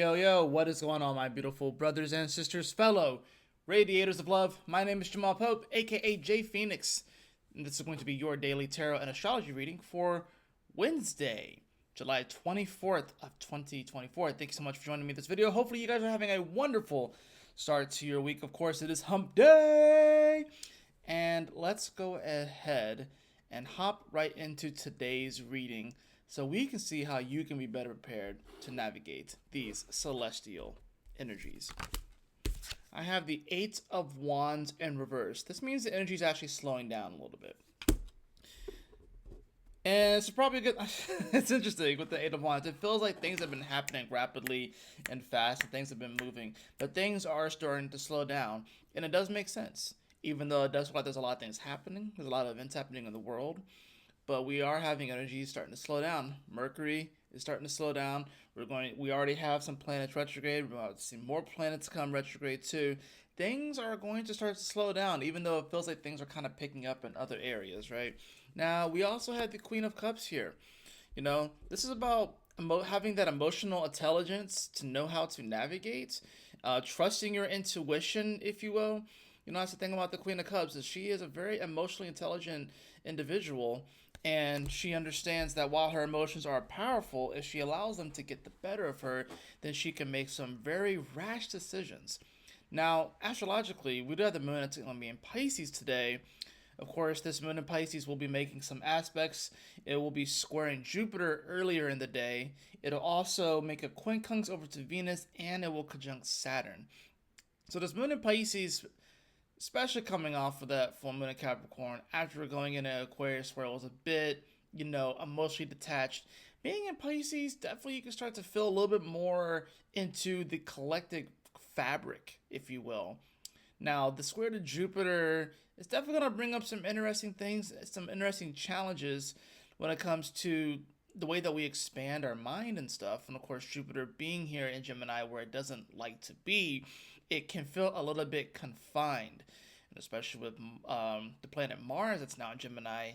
Yo, what is going on, my beautiful brothers and sisters, fellow radiators of love? My name is Jamal Pope, aka J Phoenix, and this is going to be your daily tarot and astrology reading for Wednesday, July 24th of 2024. Thank you so much for joining me in this video. Hopefully you guys are having a wonderful start to your week. Of course, it is hump day, and let's go ahead and hop right into today's reading so we can see how you can be better prepared to navigate these celestial energies. I have the Eight of Wands in reverse. This means the energy is actually slowing down a little bit. And it's probably good. It's interesting with the Eight of Wands. It feels like things have been happening rapidly and fast, and things have been moving. But things are starting to slow down, and it does make sense. Even though it does feel like there's a lot of things happening, there's a lot of events happening in the world, but we are having energy starting to slow down. Mercury is starting to slow down. We already have some planets retrograde. We're about to see more planets come retrograde too. Things are going to start to slow down, even though it feels like things are kind of picking up in other areas, right? Now, we also have the Queen of Cups here. You know, this is about having that emotional intelligence to know how to navigate, trusting your intuition, if you will. You know, that's the thing about the Queen of Cups, is she is a very emotionally intelligent individual, and she understands that while her emotions are powerful, if she allows them to get the better of her, then she can make some very rash decisions. Now, astrologically, we do have the moon going to be in Pisces today. Of course, this moon in Pisces will be making some aspects. It will be squaring Jupiter earlier in the day. It'll also make a quincunx over to Venus, and it will conjunct Saturn. So this moon in Pisces, especially coming off of that full moon in Capricorn, after going into Aquarius where it was a bit, emotionally detached. Being in Pisces, definitely you can start to feel a little bit more into the collective fabric, if you will. Now, the square to Jupiter is definitely going to bring up some interesting things, some interesting challenges when it comes to the way that we expand our mind and stuff. And of course, Jupiter being here in Gemini where it doesn't like to be, it can feel a little bit confined. And especially with the planet Mars that's now in Gemini,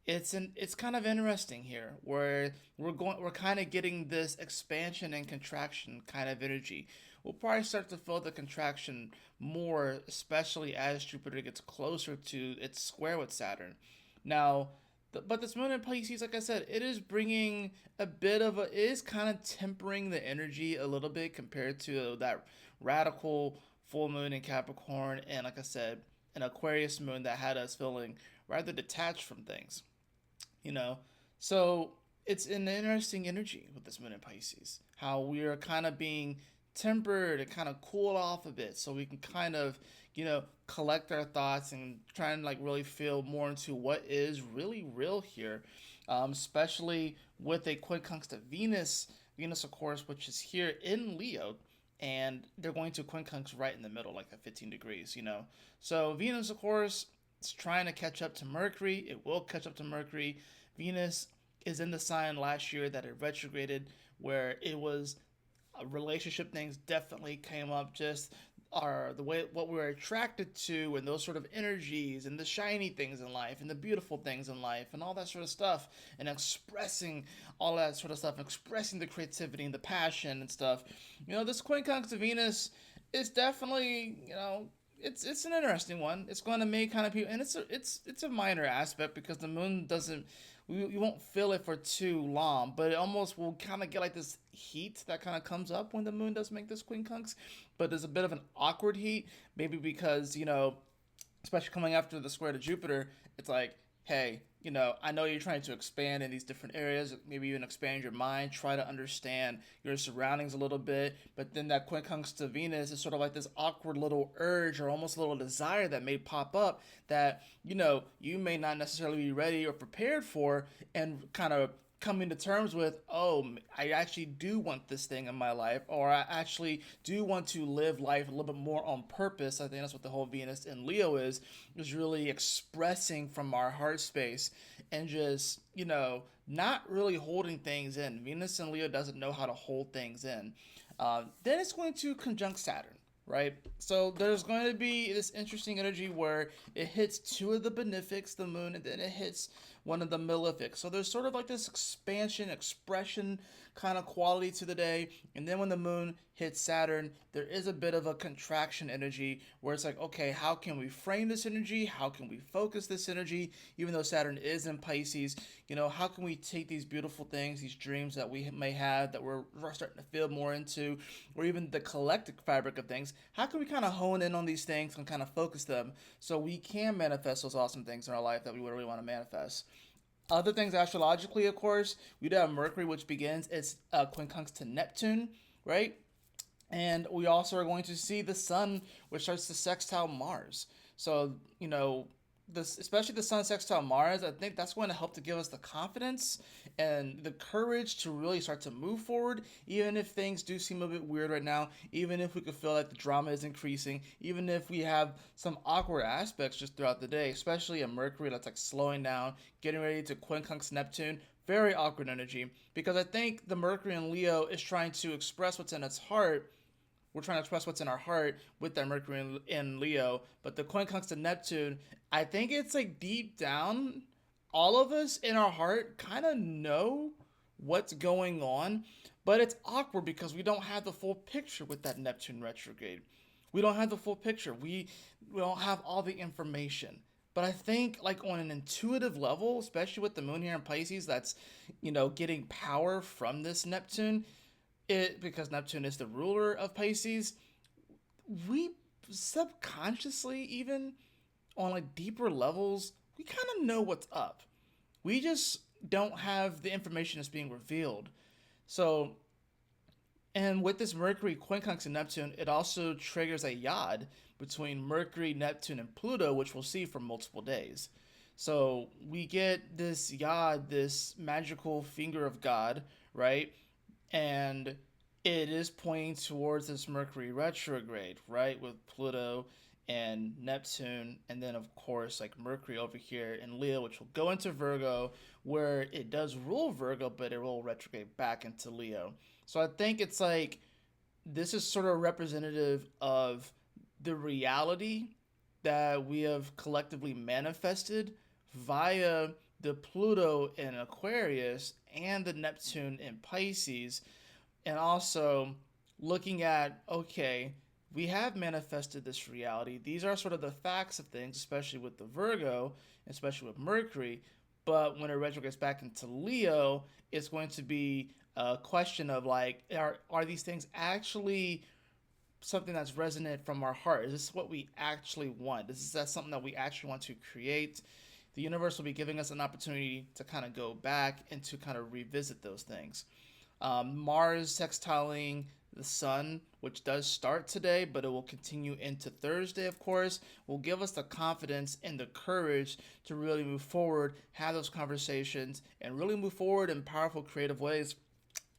it's kind of interesting here where we're kind of getting this expansion and contraction kind of energy. We'll probably start to feel the contraction more, especially as Jupiter gets closer to its square with Saturn. Now, but this moon in Pisces, like I said, it is bringing it is kind of tempering the energy a little bit compared to that radical full moon in Capricorn, and like I said, an Aquarius moon that had us feeling rather detached from things. So it's an interesting energy with this moon in Pisces, how we are kind of being tempered and kind of cooled off a bit, so we can kind of collect our thoughts and try and like really feel more into what is really real here, especially with a quincunx to Venus, of course, which is here in Leo, and they're going to quincunx right in the middle, like at 15 degrees. So Venus, of course, is trying to catch up to Mercury. It will catch up to Mercury. Venus is in the sign last year that it retrograded, where it was relationship things definitely came up, just the way what we're attracted to, and those sort of energies, and the shiny things in life, and the beautiful things in life, and all that sort of stuff, and expressing all that sort of stuff, expressing the creativity and the passion and stuff. This quincunx to Venus is definitely, it's an interesting one. It's going to make kind of people, and it's a minor aspect because the moon doesn't. You won't feel it for too long, but it almost will kind of get like this heat that kind of comes up when the moon does make this quincunx. But there's a bit of an awkward heat, maybe because especially coming after the square to Jupiter, it's like, hey, I know you're trying to expand in these different areas, maybe even expand your mind, try to understand your surroundings a little bit, but then that quincunx to Venus is sort of like this awkward little urge or almost a little desire that may pop up that, you may not necessarily be ready or prepared for, and kind of coming to terms with, oh, I actually do want this thing in my life, or I actually do want to live life a little bit more on purpose. I think that's what the whole Venus in Leo is really expressing from our heart space and just, not really holding things in. Venus in Leo doesn't know how to hold things in. Then it's going to conjunct Saturn. Right? So there's going to be this interesting energy where it hits two of the benefics, the moon, and then it hits one of the malefics. So there's sort of like this expansion, expression kind of quality to the day. And then when the moon hits Saturn, there is a bit of a contraction energy where it's like, okay, how can we frame this energy? How can we focus this energy? Even though Saturn is in Pisces, how can we take these beautiful things, these dreams that we may have that we're starting to feel more into, or even the collective fabric of things? How can we kind of hone in on these things and kind of focus them so we can manifest those awesome things in our life that we really want to manifest? Other things astrologically, of course, we do have Mercury, which begins its quincunx to Neptune, right? And we also are going to see the sun, which starts to sextile Mars. So, this, especially the sun sextile Mars, I think that's going to help to give us the confidence and the courage to really start to move forward, even if things do seem a bit weird right now, even if we could feel like the drama is increasing, even if we have some awkward aspects just throughout the day, especially a Mercury that's like slowing down, getting ready to quincunx Neptune. Very awkward energy, because I think the Mercury in Leo is trying to express what's in its heart. We're trying to express what's in our heart with that Mercury in Leo. But the quincunx to Neptune, I think it's like deep down, all of us in our heart kind of know what's going on, but it's awkward because we don't have the full picture with that Neptune retrograde. We don't have the full picture. We don't have all the information. But I think, like, on an intuitive level, especially with the moon here in Pisces, that's getting power from this Neptune, it because Neptune is the ruler of Pisces, we subconsciously, even on like deeper levels, we kind of know what's up. We just don't have the information that's being revealed. So, and with this Mercury quincunx in Neptune, it also triggers a yod between Mercury, Neptune, and Pluto, which we'll see for multiple days. So we get this yod, this magical finger of God, right? And it is pointing towards this Mercury retrograde, right, with Pluto and Neptune, and then of course like Mercury over here in Leo, which will go into Virgo, where it does rule Virgo, but it will retrograde back into Leo. So I think it's like this is sort of representative of the reality that we have collectively manifested via the Pluto in Aquarius and the Neptune in Pisces, and also looking at, okay, we have manifested this reality. These are sort of the facts of things, especially with the Virgo, especially with Mercury. But when it retrogrades back into Leo, it's going to be a question of like, are these things actually something that's resonant from our heart? Is this what we actually want? Is that something that we actually want to create? The universe will be giving us an opportunity to kind of go back and to kind of revisit those things. Mars sextiling the sun, which does start today, but it will continue into Thursday, of course, will give us the confidence and the courage to really move forward, have those conversations, and really move forward in powerful, creative ways.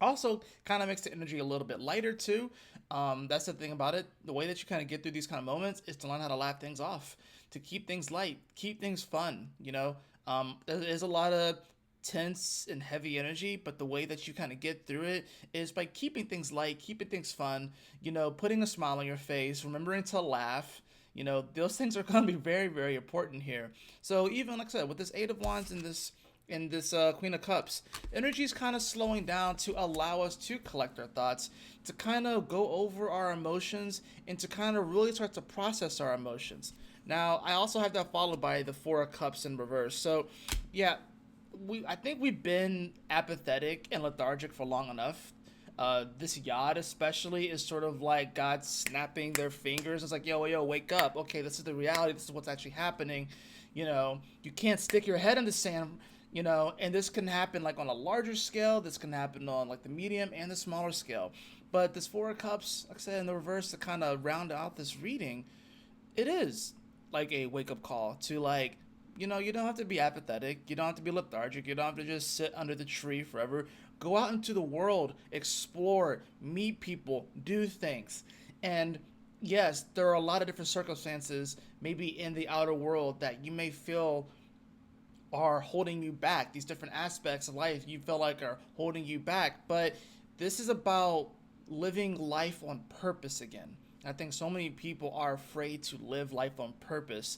Also, kind of makes the energy a little bit lighter too. That's the thing about it. The way that you kind of get through these kind of moments is to learn how to laugh things off, to keep things light, keep things fun. There is a lot of tense and heavy energy, but the way that you kind of get through it is by keeping things light, keeping things fun, putting a smile on your face, remembering to laugh. Those things are going to be very, very important here. So even like I said, with this Eight of Wands and this Queen of Cups, energy is kind of slowing down to allow us to collect our thoughts, to kind of go over our emotions, and to kind of really start to process our emotions. Now, I also have that followed by the Four of Cups in reverse. So, yeah, I think we've been apathetic and lethargic for long enough. This yod especially is sort of like God snapping their fingers. It's like, yo, wake up. Okay, this is the reality. This is what's actually happening. You can't stick your head in the sand. And this can happen like on a larger scale. This can happen on like the medium and the smaller scale. But this Four of Cups, like I said, in the reverse, to kind of round out this reading, it is like a wake up call to like, you don't have to be apathetic. You don't have to be lethargic. You don't have to just sit under the tree forever. Go out into the world, explore, meet people, do things. And yes, there are a lot of different circumstances, maybe in the outer world, that you may feel are holding you back. These different aspects of life you feel like are holding you back. But this is about living life on purpose again. I think so many people are afraid to live life on purpose.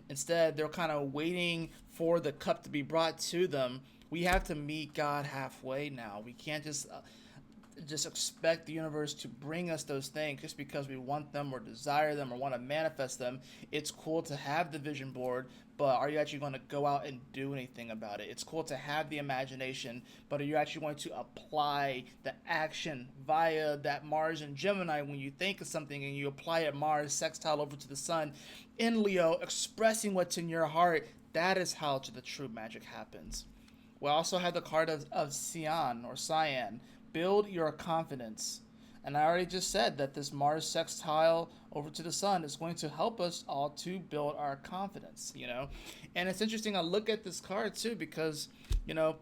Instead, they're kind of waiting for the cup to be brought to them. We have to meet God halfway now. We can't just just expect the universe to bring us those things just because we want them or desire them or want to manifest them. It's cool to have the vision board, but are you actually going to go out and do anything about it? It's cool to have the imagination, but are you actually going to apply the action via that Mars and Gemini when you think of something and you apply it Mars sextile over to the sun in Leo, expressing what's in your heart? That is how the true magic happens. We also have the card of Cyan or Cyan. Build your confidence. And I already just said that this Mars sextile over to the sun is going to help us all to build our confidence, you know? And it's interesting, I look at this card too because, you know,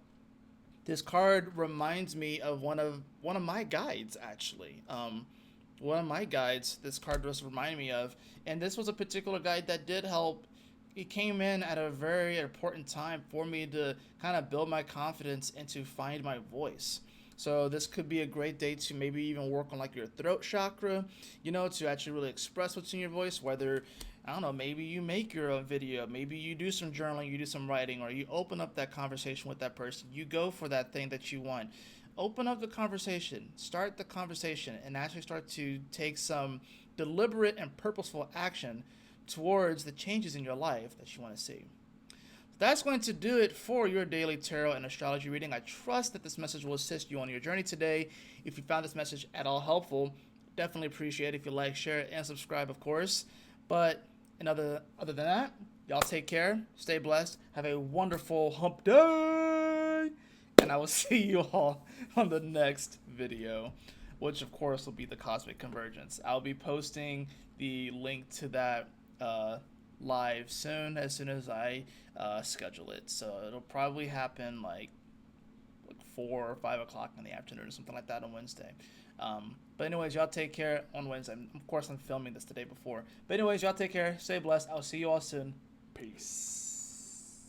this card reminds me of one of my guides actually. One of my guides, this card does remind me of, and this was a particular guide that did help. It came in at a very important time for me to kind of build my confidence and to find my voice. So this could be a great day to maybe even work on like your throat chakra, you know, to actually really express what's in your voice. Whether, I don't know, maybe you make your own video, maybe you do some journaling, you do some writing, or you open up that conversation with that person. You go for that thing that you want. Open up the conversation, start the conversation, and actually start to take some deliberate and purposeful action towards the changes in your life that you want to see. That's going to do it for your daily tarot and astrology reading. I trust that this message will assist you on your journey today. If you found this message at all helpful, definitely appreciate it if you like, share, and subscribe, of course. But other than that, y'all take care, stay blessed, have a wonderful hump day, and I will see you all on the next video, which of course will be the Cosmic Convergence. I'll be posting the link to that live soon as I schedule it. So it'll probably happen like 4 or 5 o'clock in the afternoon or something like that on Wednesday. But anyways, y'all take care on Wednesday. Of course, I'm filming this the day before. But anyways, y'all take care. Stay blessed. I'll see you all soon. Peace.